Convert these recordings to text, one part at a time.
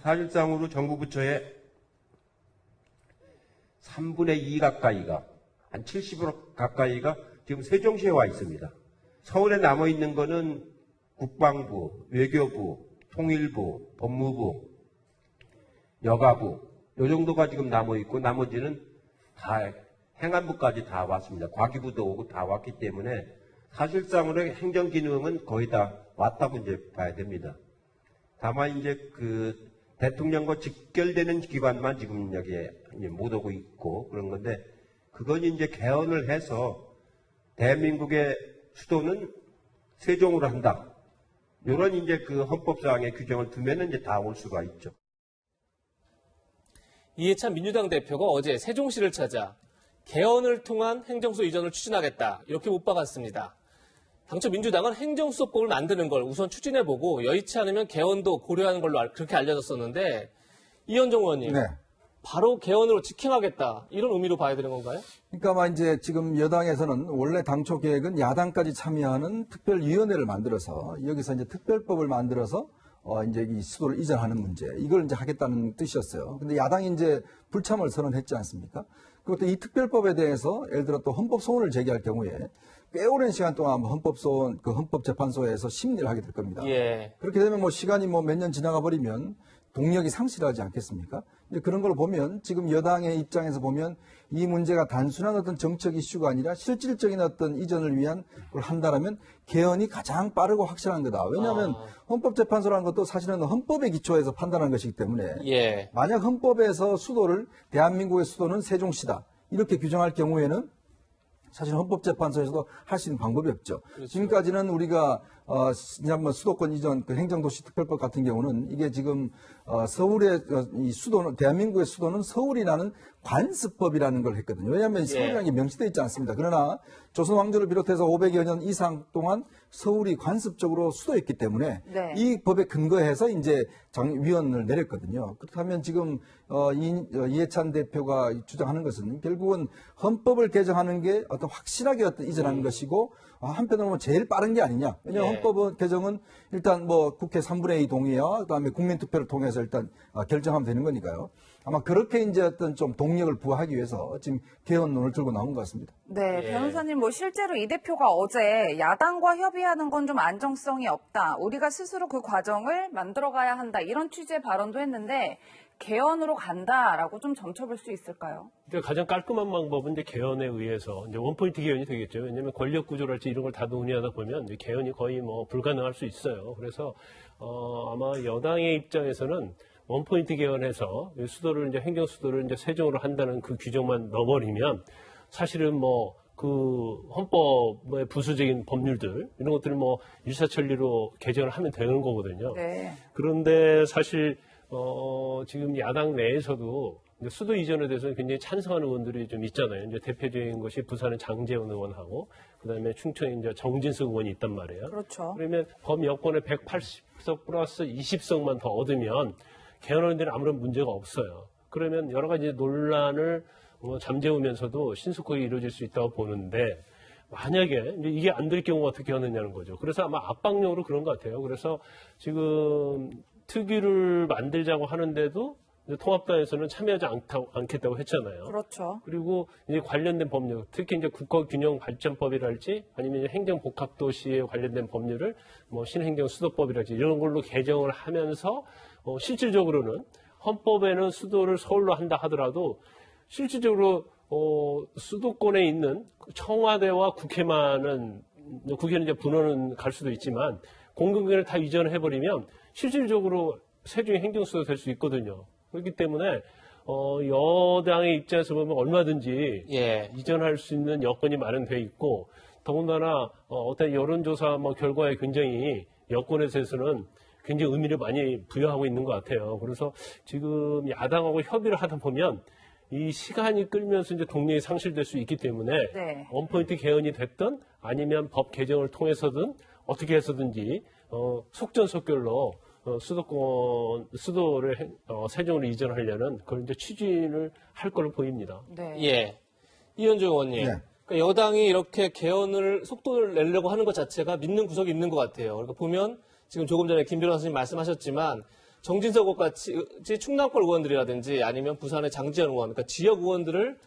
사실상으로 정부 부처의 3분의 2 가까이가, 한 70% 가까이가 지금 세종시에 와 있습니다. 서울에 남아있는 거는 국방부, 외교부, 통일부, 법무부, 여가부, 요 정도가 지금 남아있고 나머지는 다 행안부까지 다 왔습니다. 과기부도 오고 다 왔기 때문에 사실상으로 행정기능은 거의 다 왔다고 이제 봐야 됩니다. 다만 이제 그 대통령과 직결되는 기관만 지금 여기에 못 오고 있고 그런 건데, 그건 이제 개헌을 해서 대한민국의 수도는 세종으로 한다. 이런 이제 그 헌법상의 규정을 두면은 이제 다 올 수가 있죠. 이해찬 민주당 대표가 어제 세종시를 찾아 개헌을 통한 행정수도 이전을 추진하겠다, 이렇게 못 박았습니다. 당초 민주당은 행정수도법을 만드는 걸 우선 추진해보고 여의치 않으면 개헌도 고려하는 걸로 그렇게 알려졌었는데, 이현정 의원님, 네. 바로 개헌으로 직행하겠다, 이런 의미로 봐야 되는 건가요? 그러니까 이제 지금 여당에서는 원래 당초 계획은 야당까지 참여하는 특별위원회를 만들어서 여기서 이제 특별법을 만들어서 이제 이 수도를 이전하는 문제, 이걸 이제 하겠다는 뜻이었어요. 근데 야당이 이제 불참을 선언했지 않습니까? 그것도 이 특별법에 대해서 예를 들어 또 헌법 소원을 제기할 경우에 꽤 오랜 시간 동안 헌법소원, 그 헌법재판소에서 심리를 하게 될 겁니다. 예. 그렇게 되면 뭐 시간이 뭐 몇 년 지나가 버리면 동력이 상실하지 않겠습니까? 이제 그런 걸 보면 지금 여당의 입장에서 보면 이 문제가 단순한 어떤 정책 이슈가 아니라 실질적인 어떤 이전을 위한 걸 한다라면 개헌이 가장 빠르고 확실한 거다. 왜냐하면 헌법재판소라는 것도 사실은 헌법에 기초해서 판단한 것이기 때문에 예. 만약 헌법에서 수도를 대한민국의 수도는 세종시다 이렇게 규정할 경우에는 사실 헌법재판소에서도 할 수 있는 방법이 없죠. 그렇죠. 지금까지는 우리가 이제 뭐 수도권 이전 그 행정도시특별법 같은 경우는 이게 지금 서울의 이 수도는 대한민국의 수도는 서울이라는 관습법이라는 걸 했거든요. 왜냐하면 서울이라는 게 명시되어 있지 않습니다. 그러나 조선 왕조를 비롯해서 500여 년 이상 동안 서울이 관습적으로 수도였기 때문에 네. 이 법에 근거해서 이제 위원을 내렸거든요. 그렇다면 지금 이해찬 대표가 주장하는 것은 결국은 헌법을 개정하는 게 어떤 확실하게 어떤 이전하는 것이고 한편으로 보면 제일 빠른 게 아니냐. 왜냐하면 헌법 개정은 일단 뭐 국회 3분의 2 동의와 그다음에 국민투표를 통해서 일단 결정하면 되는 거니까요. 아마 그렇게 이제 어떤 좀 동력을 부여하기 위해서 지금 개헌론을 들고 나온 것 같습니다. 네, 변호사님, 뭐 실제로 이 대표가 어제 야당과 협의하는 건 좀 안정성이 없다. 우리가 스스로 그 과정을 만들어가야 한다. 이런 취지의 발언도 했는데 개헌으로 간다라고 좀 점쳐볼 수 있을까요? 가장 깔끔한 방법은 이제 개헌에 의해서 이제 원포인트 개헌이 되겠죠. 왜냐하면 권력 구조랄지 이런 걸 다 논의하다 보면 이제 개헌이 거의 뭐 불가능할 수 있어요. 그래서 아마 여당의 입장에서는 원포인트 개헌해서 수도를 이제 행정 수도를 이제 세종으로 한다는 그 규정만 넣어버리면 사실은 뭐 그 헌법의 부수적인 법률들 이런 것들을 뭐 일사천리로 개정을 하면 되는 거거든요. 네. 그런데 사실 지금 야당 내에서도 수도 이전에 대해서는 굉장히 찬성하는 의원들이 좀 있잖아요. 이제 대표적인 것이 부산의 장제원 의원하고 그다음에 충청에 이제 정진석 의원이 있단 말이에요. 그렇죠. 그러면 범여권의 180석 플러스 20석만 더 얻으면 개헌하는 데는 아무런 문제가 없어요. 그러면 여러 가지 논란을 잠재우면서도 신속하게 이루어질 수 있다고 보는데 만약에 이제 이게 안 될 경우 어떻게 하느냐는 거죠. 그래서 아마 압박용으로 그런 것 같아요. 그래서 지금 특위를 만들자고 하는데도 통합당에서는 참여하지 않겠다고 했잖아요. 그렇죠. 그리고 이제 관련된 법률, 특히 이제 국가균형발전법이랄지 아니면 행정복합도시에 관련된 법률을 뭐 신행정수도법이랄지 이런 걸로 개정을 하면서 실질적으로는 헌법에는 수도를 서울로 한다 하더라도 실질적으로 수도권에 있는 청와대와 국회는 이제 분원은 갈 수도 있지만 공공기관을 다 이전을 해버리면 실질적으로 세종이 행정수도 될 수 있거든요. 그렇기 때문에 여당의 입장에서 보면 얼마든지 이전할 수 있는 여건이 마련돼 있고 더군다나 어떤 여론조사 뭐 결과에 굉장히 여권에서는 굉장히 의미를 많이 부여하고 있는 것 같아요. 그래서 지금 야당하고 협의를 하다 보면 이 시간이 끌면서 이제 동력이 상실될 수 있기 때문에 원포인트 개헌이 됐든 아니면 법 개정을 통해서든 어떻게 해서든지 속전속결로 수도를 세종으로 이전하려는 그런 이제 추진을 할 걸로 보입니다. 네. 예. 이현주 의원님. 네. 그러니까 여당이 이렇게 개헌을 속도를 내려고 하는 것 자체가 믿는 구석이 있는 것 같아요. 그러니까 보면 지금 조금 전에 김 변호사님 말씀하셨지만 정진석 의원 같이 충남권 의원들이라든지 아니면 부산의 장지현 의원, 그러니까 지역 의원들을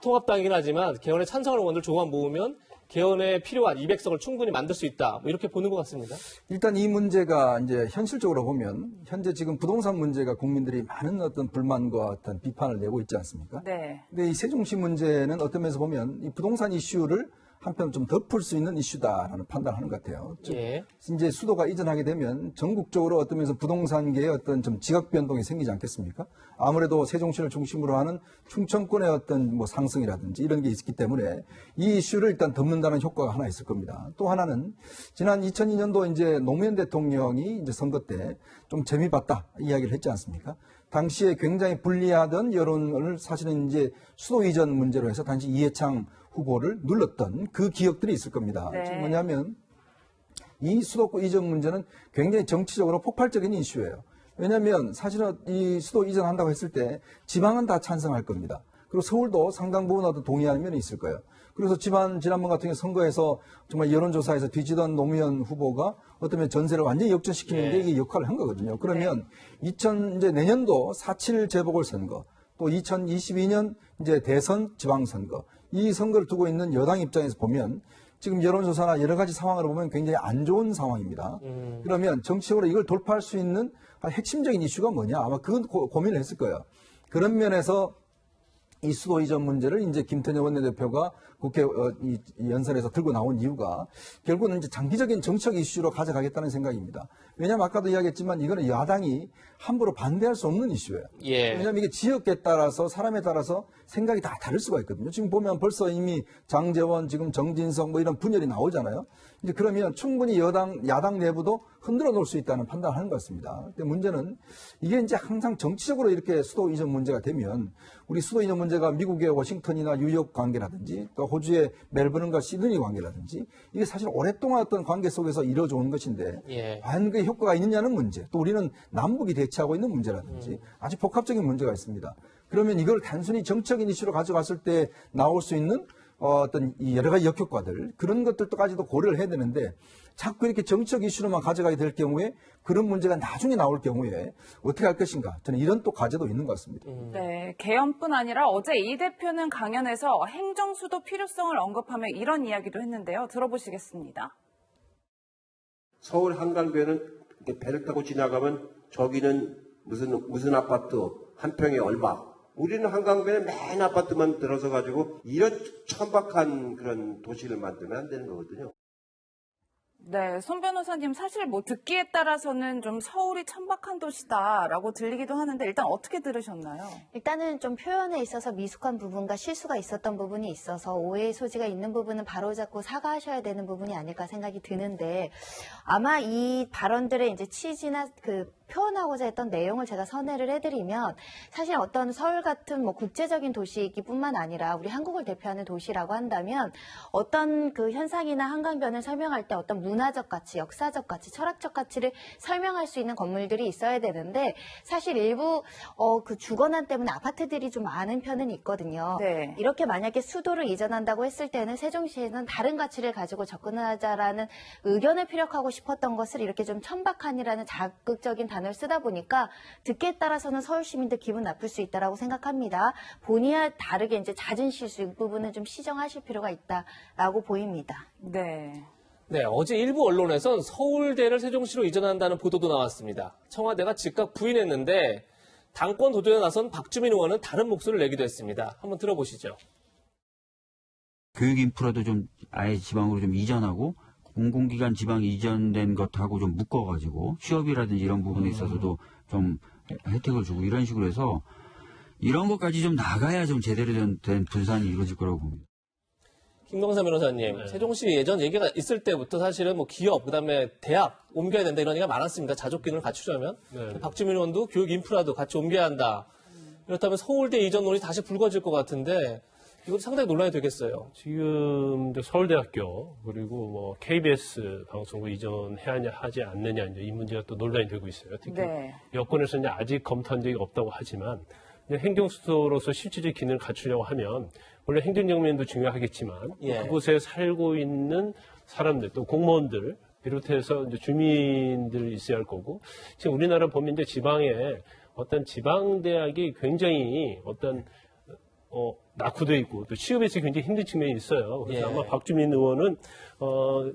통합당이긴 하지만 개헌에 찬성하는 의원들 조금만 모으면 개헌에 필요한 200석을 충분히 만들 수 있다. 뭐 이렇게 보는 것 같습니다. 일단 이 문제가 이제 현실적으로 보면 현재 지금 부동산 문제가 국민들이 많은 어떤 불만과 어떤 비판을 내고 있지 않습니까? 네. 근데 이 세종시 문제는 어떤 면에서 보면 이 부동산 이슈를 한편 좀 덮을 수 있는 이슈다라는 판단을 하는 것 같아요. 즉, 예. 이제 수도가 이전하게 되면 전국적으로 어떤 면에서 부동산계의 어떤 좀 지각 변동이 생기지 않겠습니까? 아무래도 세종시를 중심으로 하는 충청권의 어떤 뭐 상승이라든지 이런 게 있기 때문에 이 이슈를 일단 덮는다는 효과가 하나 있을 겁니다. 또 하나는 지난 2002년도 이제 노무현 대통령이 이제 선거 때 좀 재미 봤다 이야기를 했지 않습니까? 당시에 굉장히 불리하던 여론을 사실은 이제 수도 이전 문제로 해서 당시 이해창 후보를 눌렀던 그 기억들이 있을 겁니다. 네. 지금 뭐냐면 이 수도권 이전 문제는 굉장히 정치적으로 폭발적인 이슈예요. 왜냐하면 사실은 이 수도 이전한다고 했을 때 지방은 다 찬성할 겁니다. 그리고 서울도 상당 부분 어떤 동의하는 면이 있을 거예요. 그래서 지난번 같은 경우 선거에서 정말 여론조사에서 뒤지던 노무현 후보가 어쩌면 전세를 완전히 역전시키는 데 이게 역할을 한 거거든요. 그러면 이제 내년도 4.7 재보궐선거 또 2022년 이제 대선 지방선거 이 선거를 두고 있는 여당 입장에서 보면 지금 여론조사나 여러 가지 상황으로 보면 굉장히 안 좋은 상황입니다. 그러면 정치적으로 이걸 돌파할 수 있는 핵심적인 이슈가 뭐냐? 아마 그건 고민을 했을 거예요. 그런 면에서 이 수도 이전 문제를 이제 김태년 원내대표가 국회 이 연설에서 들고 나온 이유가 결국은 이제 장기적인 정책 이슈로 가져가겠다는 생각입니다. 왜냐하면 아까도 이야기했지만 이거는 야당이 함부로 반대할 수 없는 이슈예요. 예. 왜냐하면 이게 지역에 따라서 사람에 따라서 생각이 다 다를 수가 있거든요. 지금 보면 벌써 이미 장제원, 지금 정진석 뭐 이런 분열이 나오잖아요. 이제 그러면 충분히 야당 내부도 흔들어 놓을 수 있다는 판단을 하는 것 같습니다. 근데 문제는 이게 이제 항상 정치적으로 이렇게 수도 이전 문제가 되면 우리 수도 이전 문제가 미국의 워싱턴이나 뉴욕 관계라든지 또 호주의 멜버른과 시드니 관계라든지 이게 사실 오랫동안 어떤 관계 속에서 이루어져 온 것인데 예. 과연 그 효과가 있느냐는 문제 또 우리는 남북이 대치하고 있는 문제라든지 아주 복합적인 문제가 있습니다. 그러면 이걸 단순히 정적인 이슈로 가져갔을 때 나올 수 있는 어떤 이 여러 가지 역효과들 그런 것들까지도 고려를 해야 되는데 자꾸 이렇게 정치적 이슈로만 가져가게 될 경우에 그런 문제가 나중에 나올 경우에 어떻게 할 것인가 저는 이런 또 과제도 있는 것 같습니다. 네, 개헌뿐 아니라 어제 이 대표는 강연에서 행정수도 필요성을 언급하며 이런 이야기도 했는데요. 들어보시겠습니다. 서울 한강변은 이렇게 배를 타고 지나가면 저기는 무슨 아파트 한 평에 얼마. 우리는 한강변에 맨 아파트만 들어서 가지고 이런 천박한 그런 도시를 만들면 안 되는 거거든요. 네, 손 변호사님 사실 뭐 듣기에 따라서는 좀 서울이 천박한 도시다라고 들리기도 하는데 일단 어떻게 들으셨나요? 일단은 좀 표현에 있어서 미숙한 부분과 실수가 있었던 부분이 있어서 오해의 소지가 있는 부분은 바로잡고 사과하셔야 되는 부분이 아닐까 생각이 드는데 아마 이 발언들의 이제 취지나 그 표현하고자 했던 내용을 제가 선회를 해드리면 사실 어떤 서울 같은 뭐 국제적인 도시이기뿐만 아니라 우리 한국을 대표하는 도시라고 한다면 어떤 그 현상이나 한강변을 설명할 때 어떤 문화적 가치, 역사적 가치, 철학적 가치를 설명할 수 있는 건물들이 있어야 되는데 사실 일부 그 주거난 때문에 아파트들이 좀 많은 편은 있거든요. 네. 이렇게 만약에 수도를 이전한다고 했을 때는 세종시에는 다른 가치를 가지고 접근하자라는 의견을 피력하고 싶었던 것을 이렇게 좀 천박한이라는 자극적인 단어를 쓰다 보니까 듣기에 따라서는 서울 시민들 기분 나쁠 수 있다라고 생각합니다. 본의와 다르게 이제 잦은 실수 이 부분은 좀 시정하실 필요가 있다라고 보입니다. 네. 네, 어제 일부 언론에선 서울대를 세종시로 이전한다는 보도도 나왔습니다. 청와대가 즉각 부인했는데 당권 도전에 나선 박주민 의원은 다른 목소리를 내기도 했습니다. 한번 들어보시죠. 교육 인프라도 좀 아예 지방으로 좀 이전하고 공공기관 지방 이전된 것하고 좀 묶어가지고 취업이라든지 이런 부분에 있어서도 좀 혜택을 주고 이런 식으로 해서 이런 것까지 좀 나가야 좀 제대로 된 분산이 이루어질 거라고 봅니다. 김광삼 변호사님, 세종시 예전 얘기가 있을 때부터 사실은 뭐 기업, 그다음에 대학 옮겨야 된다 이런 얘기가 많았습니다. 자족기능을 갖추려면. 박주민 의원도 교육 인프라도 같이 옮겨야 한다. 그렇다면 서울대 이전 논의 다시 불거질 것 같은데 이것도 상당히 논란이 되겠어요. 지금 서울대학교 그리고 뭐 KBS 방송국 이전해야 하지 않느냐 이제 이 문제가 또 논란이 되고 있어요. 특히 네. 여권에서는 아직 검토한 적이 없다고 하지만 행정수도로서 실질적 기능을 갖추려고 하면 원래 행정정면도 중요하겠지만 예. 그곳에 살고 있는 사람들 또 공무원들 비롯해서 이제 주민들이 있어야 할 거고, 지금 우리나라 보면 이제 지방에 어떤 지방대학이 굉장히 어떤 낙후돼 있고 또 취업에서 굉장히 힘든 측면이 있어요. 그래서 예. 아마 박주민 의원은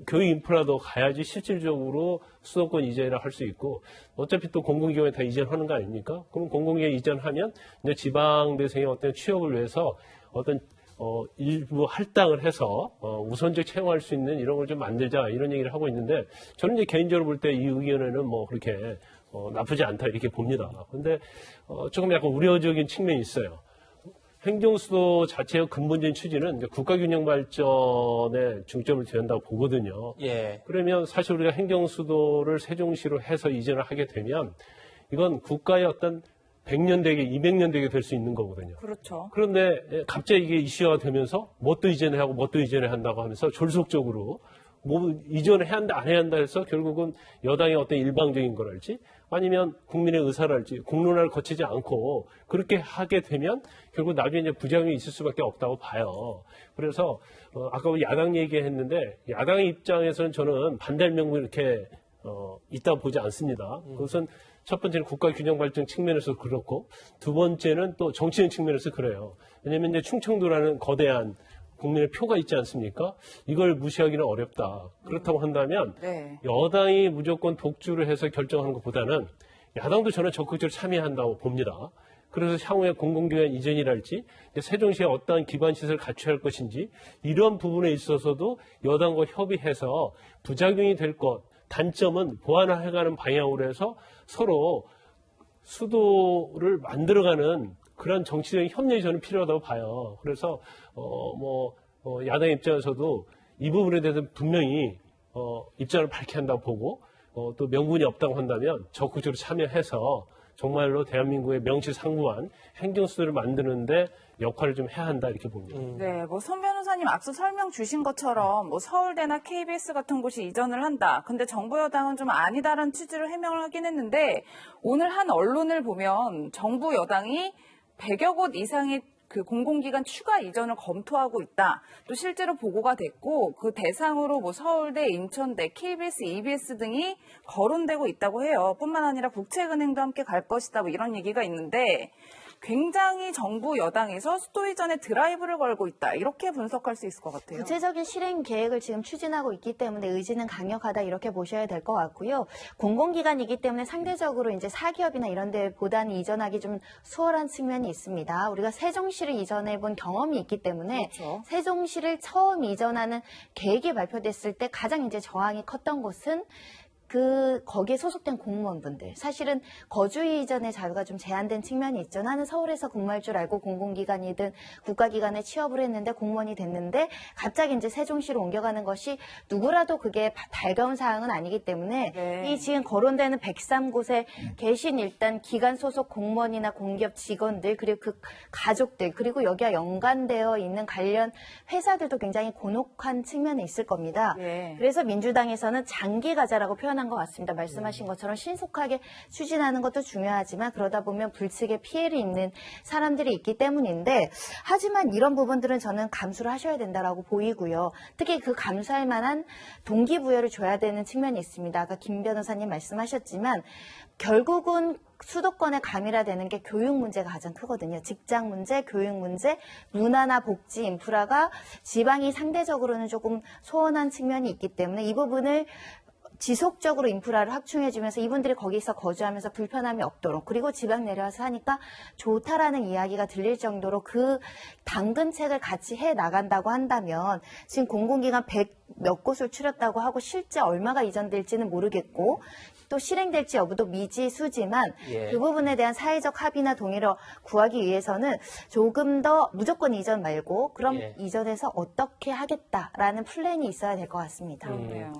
교육 인프라도 가야지 실질적으로 수도권 이전이라 할 수 있고, 어차피 또 공공기관에 다 이전하는 거 아닙니까? 그럼 공공기관 이전하면 이제 지방대생의 어떤 취업을 위해서 어떤 일부 할당을 해서 우선적 채용할 수 있는 이런 걸 좀 만들자, 이런 얘기를 하고 있는데, 저는 이제 개인적으로 볼 때 이 의견에는 뭐 그렇게 나쁘지 않다 이렇게 봅니다. 근데 조금 약간 우려적인 측면이 있어요. 행정수도 자체의 근본적인 취지는 이제 국가균형 발전에 중점을 두는다고 보거든요. 예. 그러면 사실 우리가 행정수도를 세종시로 해서 이전을 하게 되면 이건 국가의 어떤 100년 대계, 200년 대계 될 수 있는 거거든요. 그렇죠. 그런데 갑자기 이게 이슈화가 되면서 뭣도 이전해 하고 뭣도 이전해 한다고 하면서 졸속적으로 뭐 이전해야 한다 안 해야 한다 해서 결국은 여당의 어떤 일방적인 거랄지 아니면 국민의 의사랄지 공론화를 거치지 않고 그렇게 하게 되면 결국 나중에 이제 부작용이 있을 수밖에 없다고 봐요. 그래서 아까 야당 얘기했는데 야당의 입장에서는 저는 반대할 명분이 이렇게 있다고 보지 않습니다. 그것은 첫 번째는 국가 균형 발전 측면에서 그렇고 두 번째는 또 정치적 측면에서 그래요. 왜냐하면 이제 충청도라는 거대한 국민의 표가 있지 않습니까? 이걸 무시하기는 어렵다. 그렇다고 한다면 네. 여당이 무조건 독주를 해서 결정하는 것보다는 야당도 저는 적극적으로 참여한다고 봅니다. 그래서 향후에 공공기관 이전이랄지 세종시에 어떠한 기반시설을 갖춰야 할 것인지 이런 부분에 있어서도 여당과 협의해서 부작용이 될 것, 단점은 보완해가는 방향으로 해서 서로 수도를 만들어가는 그런 정치적인 협력이 저는 필요하다고 봐요. 그래서 야당 입장에서도 이 부분에 대해서 분명히 입장을 밝혀야 한다고 보고 또 명분이 없다고 한다면 적극적으로 참여해서 정말로 대한민국의 명실상부한 행정수도를 만드는데 역할을 좀 해야 한다 이렇게 봅니다. 네, 뭐 손 변호사님 앞서 설명 주신 것처럼 뭐 서울대나 KBS 같은 곳이 이전을 한다. 근데 정부 여당은 좀 아니다라는 취지로 해명을 하긴 했는데 오늘 한 언론을 보면 정부 여당이 100여 곳 이상의 그 공공기관 추가 이전을 검토하고 있다. 또 실제로 보고가 됐고 그 대상으로 뭐 서울대, 인천대, KBS, EBS 등이 거론되고 있다고 해요. 뿐만 아니라 국책은행도 함께 갈 것이다. 뭐 이런 얘기가 있는데 굉장히 정부 여당에서 수도 이전에 드라이브를 걸고 있다. 이렇게 분석할 수 있을 것 같아요. 구체적인 실행 계획을 지금 추진하고 있기 때문에 의지는 강력하다 이렇게 보셔야 될 것 같고요. 공공기관이기 때문에 상대적으로 이제 사기업이나 이런 데보다는 이전하기 좀 수월한 측면이 있습니다. 우리가 세종시를 이전해 본 경험이 있기 때문에 그렇죠. 세종시를 처음 이전하는 계획이 발표됐을 때 가장 이제 저항이 컸던 곳은 거기에 소속된 공무원분들. 사실은 거주 이전의 자유가 좀 제한된 측면이 있죠. 나는 서울에서 근무할 줄 알고 공공기관이든 국가기관에 취업을 했는데 공무원이 됐는데 갑자기 이제 세종시로 옮겨가는 것이 누구라도 그게 달가운 사항은 아니기 때문에 네. 이 지금 거론되는 103곳에 계신 일단 기관 소속 공무원이나 공기업 직원들 그리고 그 가족들 그리고 여기와 연관되어 있는 관련 회사들도 굉장히 곤혹한 측면이 있을 겁니다. 네. 그래서 민주당에서는 장기 가자라고 표현한 것 같습니다. 말씀하신 것처럼 신속하게 추진하는 것도 중요하지만 그러다 보면 불측에 피해를 입는 사람들이 있기 때문인데 하지만 이런 부분들은 저는 감수를 하셔야 된다라고 보이고요. 특히 그 감수할 만한 동기부여를 줘야 되는 측면이 있습니다. 아까 김 변호사님 말씀하셨지만 결국은 수도권의 가미라되는 게 교육 문제가 가장 크거든요. 직장 문제, 교육 문제, 문화나 복지, 인프라가 지방이 상대적으로는 조금 소원한 측면이 있기 때문에 이 부분을 지속적으로 인프라를 확충해주면서 이분들이 거기서 거주하면서 불편함이 없도록 그리고 지방 내려와서 하니까 좋다라는 이야기가 들릴 정도로 그 당근책을 같이 해 나간다고 한다면 지금 공공기관 100몇 곳을 추렸다고 하고 실제 얼마가 이전될지는 모르겠고 또 실행될지 여부도 미지수지만 그 부분에 대한 사회적 합의나 동의를 구하기 위해서는 조금 더 무조건 이전 말고 그럼 이전해서 어떻게 하겠다라는 플랜이 있어야 될 것 같습니다. 그렇네요.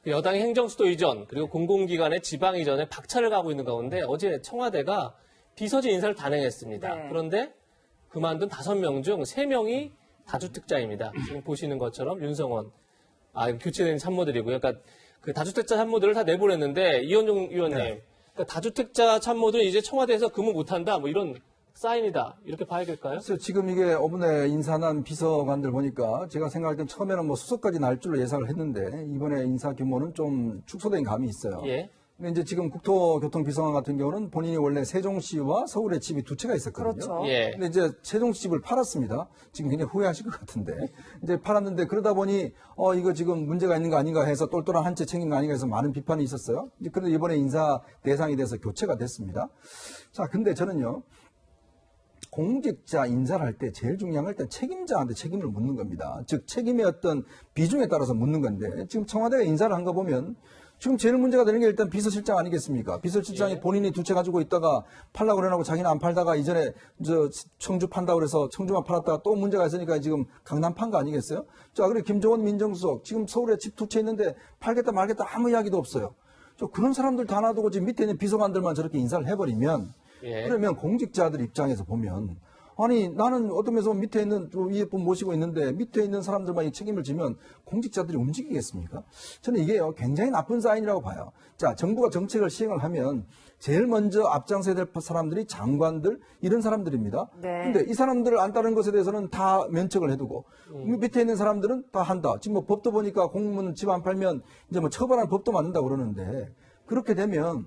여당의 행정수도 이전 그리고 공공기관의 지방 이전에 박차를 가고 있는 가운데 어제 청와대가 비서진 인사를 단행했습니다. 네. 그런데 그만둔 5명 중 3명이 다주택자입니다. 지금 보시는 것처럼 윤성원, 교체된 참모들이고요. 그러니까 그 다주택자 참모들을 다 내보냈는데 이현종 의원님, 그러니까 다주택자 참모들은 이제 청와대에서 근무 못한다 뭐 이런 사인이다 이렇게 봐야 될까요? 그래서 지금 이게 5분에 인사난 비서관들 보니까 제가 생각할 땐 처음에는 뭐 수석까지 날 줄로 예상을 했는데 이번에 인사 규모는 좀 축소된 감이 있어요. 예. 근데 이제 지금 국토교통비서관 같은 경우는 본인이 원래 세종시와 서울에 집이 두 채가 있었거든요. 그렇죠. 예. 근데 이제 세종시 집을 팔았습니다. 지금 굉장히 후회하실 것 같은데. 이제 팔았는데 그러다 보니 이거 지금 문제가 있는 거 아닌가 해서 똘똘한 한 채 챙긴 거 아닌가 해서 많은 비판이 있었어요. 이제 그런데 이번에 인사 대상이 돼서 교체가 됐습니다. 자, 근데 저는요. 공직자 인사를 할 때 제일 중요한 건 일단 책임자한테 책임을 묻는 겁니다. 즉 책임의 어떤 비중에 따라서 묻는 건데 지금 청와대가 인사를 한 거 보면 지금 제일 문제가 되는 게 일단 비서실장 아니겠습니까? 비서실장이 본인이 두 채 가지고 있다가 팔라고 그러고 자기는 안 팔다가 이전에 청주 판다고 그래서 청주만 팔았다가 또 문제가 있으니까 지금 강남 판 거 아니겠어요? 자, 그리고 김종원 민정수석 지금 서울에 집 두 채 있는데 팔겠다 말겠다 아무 이야기도 없어요. 그런 사람들 다 놔두고 지금 밑에 있는 비서관들만 저렇게 인사를 해버리면 예. 그러면 공직자들 입장에서 보면 아니 나는 어떤 면에서 밑에 있는 위에 분 모시고 있는데 밑에 있는 사람들만 이 책임을 지면 공직자들이 움직이겠습니까? 저는 이게요 굉장히 나쁜 사인이라고 봐요. 자, 정부가 정책을 시행을 하면 제일 먼저 앞장서야 될 사람들이 장관들 이런 사람들입니다. 네. 근데 이 사람들을 안 따르는 것에 대해서는 다 면책을 해두고 밑에 있는 사람들은 다 한다. 지금 뭐 법도 보니까 공무원 집 안 팔면 이제 뭐 처벌하는 법도 만든다 그러는데 그렇게 되면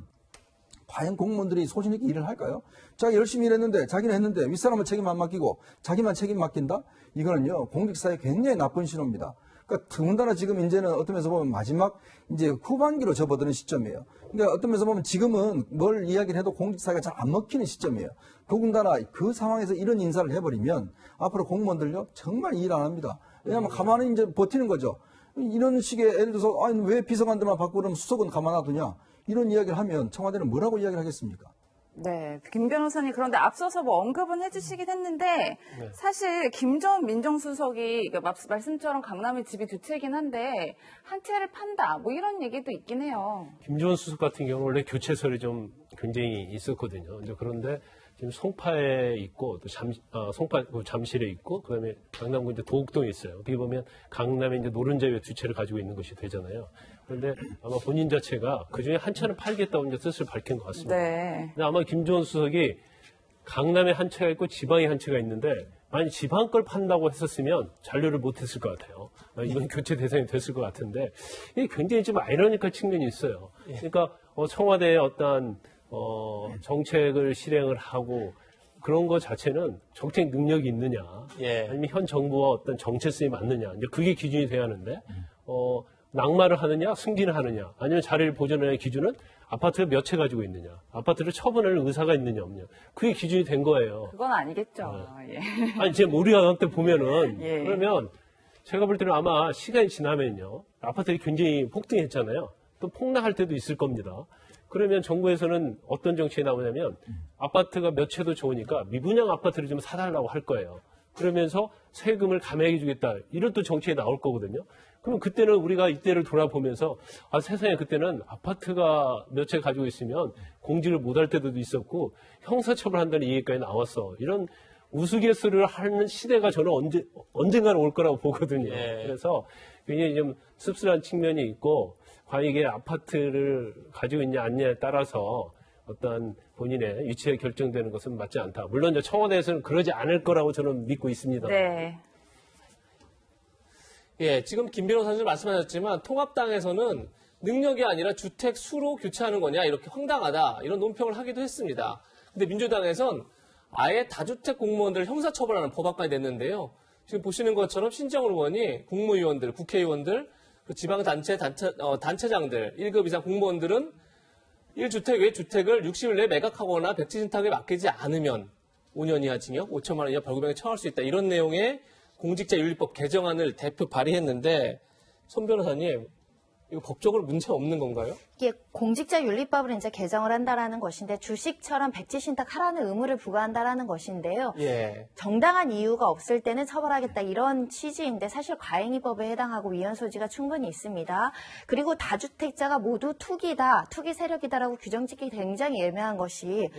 과연 공무원들이 소신 있게 일을 할까요? 자기 열심히 일했는데 자기는 했는데 윗사람은 책임 안 맡기고 자기만 책임 맡긴다? 이거는요 공직사에 굉장히 나쁜 신호입니다. 그러니까 더군다나 지금 이제는 어떤 면에서 보면 마지막 이제 후반기로 접어드는 시점이에요. 그러니까 어떤 면에서 보면 지금은 뭘 이야기를 해도 공직사회가 잘 안 먹히는 시점이에요. 더군다나 그 상황에서 이런 인사를 해버리면 앞으로 공무원들요 정말 일 안 합니다. 왜냐하면 가만히 이제 버티는 거죠. 이런 식의 예를 들어서 아니 왜 비서관들만 바꾸고 그러면 수석은 가만 놔두냐? 이런 이야기를 하면 청와대는 뭐라고 이야기를 하겠습니까? 네, 김 변호사님 그런데 앞서서 뭐 언급은 해주시긴 했는데 사실 김전 민정수석이 말씀처럼 강남에 집이 두 채이긴 한데 한 채를 판다 뭐 이런 얘기도 있긴 해요. 김주원 수석 같은 경우는 원래 교체설이 좀 굉장히 있었거든요. 이제 그런데 지금 송파에 있고 또 송파 잠실에 있고 그다음에 강남구 이제 도곡동에 있어요. 어떻게 보면 강남에 이제 노른자위 두 채를 가지고 있는 것이 되잖아요. 그런데 아마 본인 자체가 그 중에 한 채는 팔겠다고 이제 뜻을 밝힌 것 같습니다. 네. 근데 아마 김주원 수석이 강남에 한 채가 있고 지방에 한 채가 있는데 만약 지방 걸 판다고 했었으면 잔류를 못했을 것 같아요. 이건 교체 대상이 됐을 것 같은데 이게 굉장히 좀 아이러니컬 측면이 있어요. 그러니까 청와대의 어떤 정책을 실행을 하고 그런 것 자체는 정책 능력이 있느냐, 예. 아니면 현 정부와 어떤 정체성이 맞느냐, 이제 그게 기준이 돼야 하는데, 낙마를 하느냐, 승진을 하느냐, 아니면 자리를 보존하는 기준은 아파트를 몇 채 가지고 있느냐, 아파트를 처분할 의사가 있느냐, 없느냐, 그게 기준이 된 거예요. 그건 아니겠죠. 예. 아니, 제 우리가 그때 보면은, 예. 그러면 제가 볼 때는 아마 시간이 지나면요, 아파트가 굉장히 폭등했잖아요. 또 폭락할 때도 있을 겁니다. 그러면 정부에서는 어떤 정책이 나오냐면 아파트가 몇 채도 좋으니까 미분양 아파트를 좀 사달라고 할 거예요. 그러면서 세금을 감액해 주겠다. 이런 또 정책이 나올 거거든요. 그럼 그때는 우리가 이때를 돌아보면서 세상에 그때는 아파트가 몇 채 가지고 있으면 공지를 못할 때도 있었고 형사처벌한다는 얘기까지 나왔어. 이런 우스갯소리를 하는 시대가 저는 언젠가는 올 거라고 보거든요. 예. 그래서 굉장히 좀 씁쓸한 측면이 있고 과연 이게 아파트를 가지고 있냐 아니냐에 따라서 어떤 본인의 위치가 결정되는 것은 맞지 않다. 물론 이제 청와대에서는 그러지 않을 거라고 저는 믿고 있습니다. 네. 예, 지금 김 변호사님 말씀하셨지만 통합당에서는 능력이 아니라 주택 수로 교체하는 거냐 이렇게 황당하다 이런 논평을 하기도 했습니다. 근데 민주당에선 아예 다주택 공무원들을 형사처벌하는 법안까지 냈는데요. 지금 보시는 것처럼 신정훈 의원이 국무위원들, 국회의원들, 지방단체장들, 1급 이상 공무원들은 1주택 외 주택을 60일 내에 매각하거나 백지 신탁에 맡기지 않으면 5년 이하 징역, 5천만 원 이하 벌금형에 처할 수 있다. 이런 내용의 공직자윤리법 개정안을 대표 발의했는데 손 변호사님, 이거 법적으로 문제 없는 건가요? 이게 공직자윤리법을 이제 개정을 한다라는 것인데 주식처럼 백지 신탁하라는 의무를 부과한다라는 것인데요. 예. 정당한 이유가 없을 때는 처벌하겠다 이런 취지인데 사실 과잉위법에 해당하고 위헌 소지가 충분히 있습니다. 그리고 다주택자가 모두 투기다, 투기 세력이다라고 규정 짓기 굉장히 애매한 것이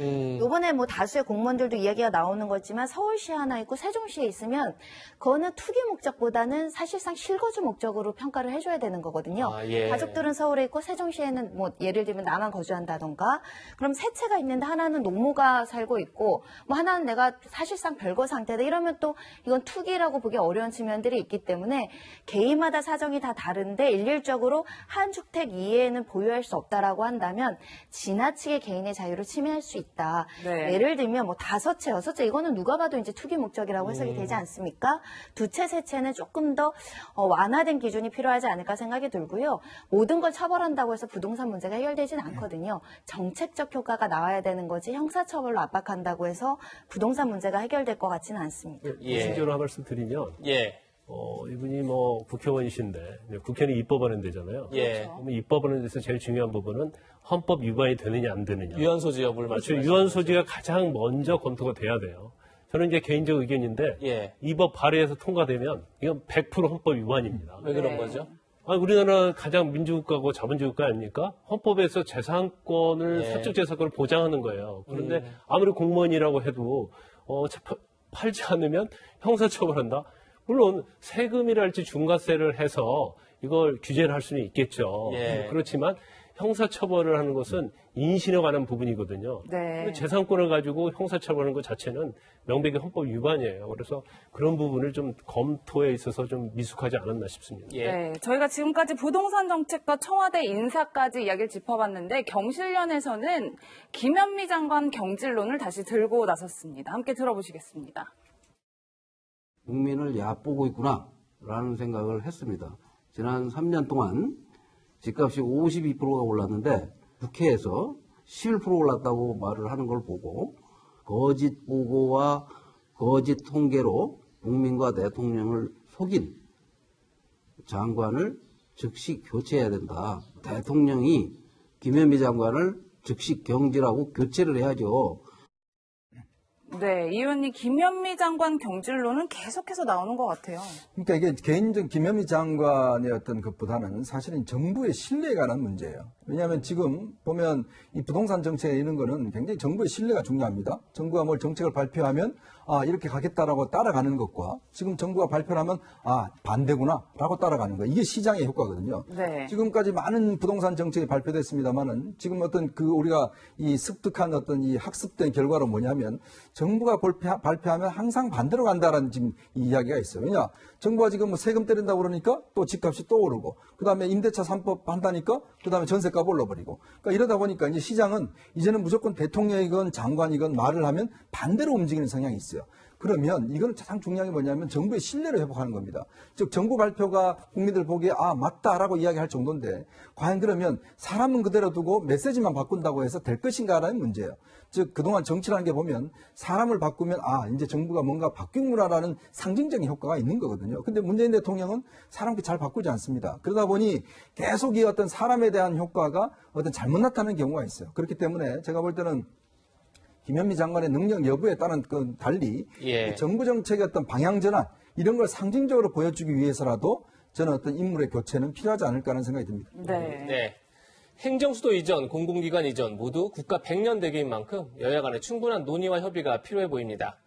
이번에 뭐 다수의 공무원들도 이야기가 나오는 거지만 서울시에 하나 있고 세종시에 있으면 그거는 투기 목적보다는 사실상 실거주 목적으로 평가를 해줘야 되는 거거든요. 아, 예. 예. 가족들은 서울에 있고 세종시에는 뭐 예를 들면 나만 거주한다던가 그럼 세 채가 있는데 하나는 노모가 살고 있고 뭐 하나는 내가 사실상 별거 상태다 이러면 또 이건 투기라고 보기 어려운 측면들이 있기 때문에 개인마다 사정이 다 다른데 일률적으로 한 주택 이외에는 보유할 수 없다라고 한다면 지나치게 개인의 자유를 침해할 수 있다. 네. 예를 들면 뭐 5채, 6채 이거는 누가 봐도 이제 투기 목적이라고 해석이 되지 않습니까? 2채, 3채는 조금 더 완화된 기준이 필요하지 않을까 생각이 들고요. 모든 걸 처벌한다고 해서 부동산 문제가 해결되진 않거든요. 정책적 효과가 나와야 되는 거지 형사처벌로 압박한다고 해서 부동산 문제가 해결될 것 같지는 않습니다. 예. 실제로 한 말씀 드리면 예. 이분이 뭐 국회의원이신데 국회는 입법하는 데잖아요. 예. 그러면 입법하는 데서 제일 중요한 부분은 헌법 위반이 되느냐 안 되느냐. 유한 소지 여부를 그렇죠. 말씀하시는 유한 거죠. 소지가 가장 먼저 검토가 돼야 돼요. 저는 이제 개인적 의견인데 예. 이 법 발의해서 통과되면 이건 100% 헌법 위반입니다. 왜 그런 거죠? 우리나라 가장 민주국가고 자본주의국가 아닙니까? 헌법에서 재산권을 예. 사적 재산권을 보장하는 거예요. 그런데 아무리 공무원이라고 해도 팔지 않으면 형사처벌한다. 물론 세금이랄지 중과세를 해서 이걸 규제를 할 수는 있겠죠. 예. 그렇지만 형사처벌을 하는 것은 인신에 관한 부분이거든요. 네. 재산권을 가지고 형사처벌하는 것 자체는 명백히 헌법 위반이에요. 그래서 그런 부분을 좀 검토에 있어서 좀 미숙하지 않았나 싶습니다. 예. 네, 저희가 지금까지 부동산 정책과 청와대 인사까지 이야기를 짚어봤는데 경실련에서는 김현미 장관 경질론을 다시 들고 나섰습니다. 함께 들어보시겠습니다. 국민을 얕보고 있구나라는 생각을 했습니다. 지난 3년 동안 집값이 52%가 올랐는데 국회에서 11% 올랐다고 말을 하는 걸 보고 거짓 보고와 거짓 통계로 국민과 대통령을 속인 장관을 즉시 교체해야 된다. 대통령이 김현미 장관을 즉시 경질하고 교체를 해야죠. 네, 이 의원님 김현미 장관 경질론은 계속해서 나오는 것 같아요. 그러니까 이게 개인적 김현미 장관의 어떤 것보다는 사실은 정부의 신뢰에 관한 문제예요. 왜냐하면 지금 보면 이 부동산 정책에 이런 거는 굉장히 정부의 신뢰가 중요합니다. 정부가 뭘 정책을 발표하면 이렇게 가겠다라고 따라가는 것과 지금 정부가 발표를 하면 반대구나라고 따라가는 거. 이게 시장의 효과거든요. 네. 지금까지 많은 부동산 정책이 발표됐습니다만은 지금 어떤 우리가 이 습득한 어떤 이 학습된 결과로 뭐냐면 정부가 발표하면 항상 반대로 간다라는 지금 이 이야기가 있어요. 왜냐? 정부가 지금 뭐 세금 때린다고 그러니까 또 집값이 또 오르고 그다음에 임대차 3법 한다니까 그다음에 전세값 올라버리고 그러니까 이러다 보니까 이제 시장은 이제는 무조건 대통령이건 장관이건 말을 하면 반대로 움직이는 성향이 있어요. 그러면 이거는 가장 중요한 게 뭐냐면 정부의 신뢰를 회복하는 겁니다. 즉 정부 발표가 국민들 보기에 맞다라고 이야기할 정도인데 과연 그러면 사람은 그대로 두고 메시지만 바꾼다고 해서 될 것인가라는 문제예요. 즉 그동안 정치라는 게 보면 사람을 바꾸면 이제 정부가 뭔가 바뀌는구나라는 상징적인 효과가 있는 거거든요. 근데 문재인 대통령은 사람을 잘 바꾸지 않습니다. 그러다 보니 계속 이 어떤 사람에 대한 효과가 어떤 잘못 나타나는 경우가 있어요. 그렇기 때문에 제가 볼 때는 김현미 장관의 능력 여부에 따른 달리 예. 정부 정책의 어떤 방향 전환 이런 걸 상징적으로 보여주기 위해서라도 저는 어떤 인물의 교체는 필요하지 않을까 하는 생각이 듭니다. 네. 네. 행정수도 이전, 공공기관 이전 모두 국가 100년 대계인 만큼 여야 간의 충분한 논의와 협의가 필요해 보입니다.